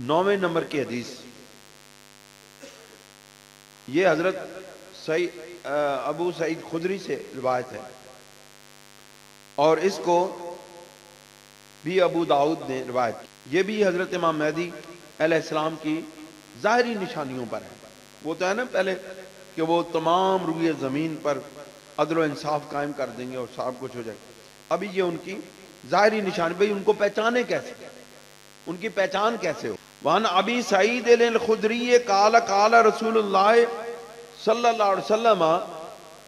9ویں number کی حدیث، یہ حضرت ابو سعید خدری سے روایت ہے، اور اس کو بھی ابو داؤد نے روایت کی۔ یہ بھی حضرت امام مہدی علیہ السلام کی ظاہری نشانیوں پر ہے۔ وہ تو ہے نا پہلے کہ وہ تمام روئے زمین پر عدل و انصاف قائم کر دیں گے اور سب کچھ ہو جائے گا۔ ابھی یہ ان کی ظاہری نشانی، بھئی ان کو پہچانے کیسے، ان کی پہچان کیسے ہو۔ وَعَنْ أَبِي سَعِيدٍ الْخُدْرِيِّ قَالَ قَالَ رسول اللہ صلی اللہ علیہ وسلم،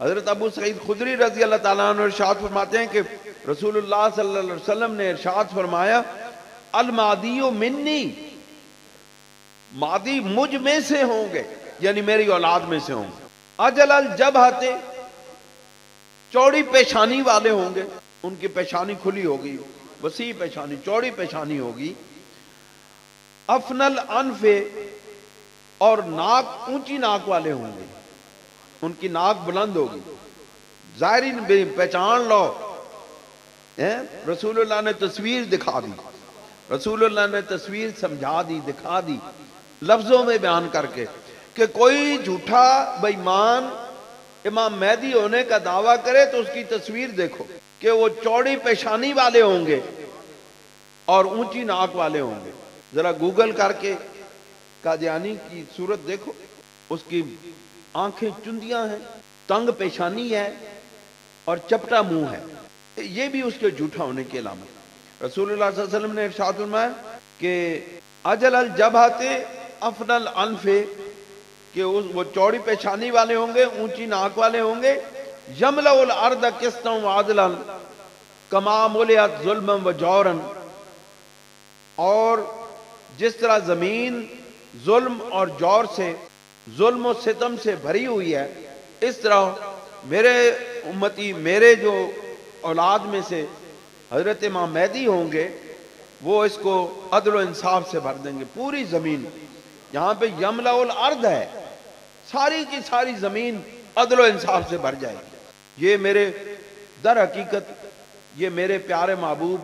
حضرت ابو سعید خدری رضی اللہ تعالیٰ عنہ ارشاد فرماتے ہیں کہ رسول اللہ صلی اللہ علیہ وسلم نے ارشاد فرمایا، المادی منی، مادی مجھ میں سے ہوں گے، یعنی میری اولاد میں سے ہوں گے۔ اجل الجبہۃ، چوڑی پیشانی والے ہوں گے، ان کی پیشانی کھلی ہوگی، وسیع پیشانی، چوڑی پیشانی ہوگی۔ افنل انف، اور ناک، اونچی ناک والے ہوں گے، ان کی ناک بلند ہوگی، ظاہری پہچان لو۔ رسول اللہ نے تصویر دکھا دی، رسول اللہ نے تصویر سمجھا دی، دکھا دی لفظوں میں بیان کر کے، کہ کوئی جھوٹا بے ایمان امام مہدی ہونے کا دعویٰ کرے تو اس کی تصویر دیکھو کہ وہ چوڑی پیشانی والے ہوں گے اور اونچی ناک والے ہوں گے۔ ذرا گوگل کر کے قادیانی کی صورت دیکھو، اس کی آنکھیں چندیاں ہیں، تنگ پیشانی ہے اور چپٹا منہ ہے، یہ بھی اس کے جھوٹا ہونے کی علامت۔ رسول اللہ صلی اللہ علیہ وسلم نے ارشاد فرمایا کہ اجل الجبہۃ افنل انف، کہ وہ چوڑی پیشانی والے ہوں گے، اونچی ناک والے ہوں گے۔ یملأ الارض قسطا وعدلا کما ملئت ظلما وجورا، اور جس طرح زمین ظلم اور جور سے، ظلم و ستم سے بھری ہوئی ہے، اس طرح میرے امتی، میرے جو اولاد میں سے حضرت امام مہدی ہوں گے، وہ اس کو عدل و انصاف سے بھر دیں گے۔ پوری زمین، یہاں پہ یملأ الارض ہے، ساری کی ساری زمین عدل و انصاف سے بھر جائے گی۔ یہ میرے در حقیقت، یہ میرے پیارے محبوب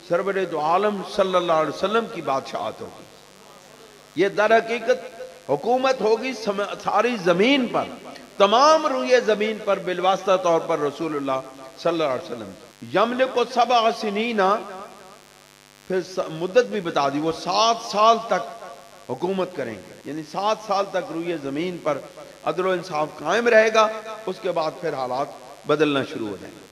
سرور دو عالم صلی اللہ علیہ وسلم کی بادشاہت ہوگی۔ یہ در حقیقت حکومت ہوگی ساری زمین پر، تمام روئے زمین پر، بالواسطہ طور پر رسول اللہ صلی اللہ علیہ وسلم۔ یملک 7 سنین، پھر مدت بھی بتا دی، وہ 7 سال تک حکومت کریں گے، یعنی 7 سال تک روئے زمین پر عدل و انصاف قائم رہے گا، اس کے بعد پھر حالات بدلنا شروع ہو جائیں گے۔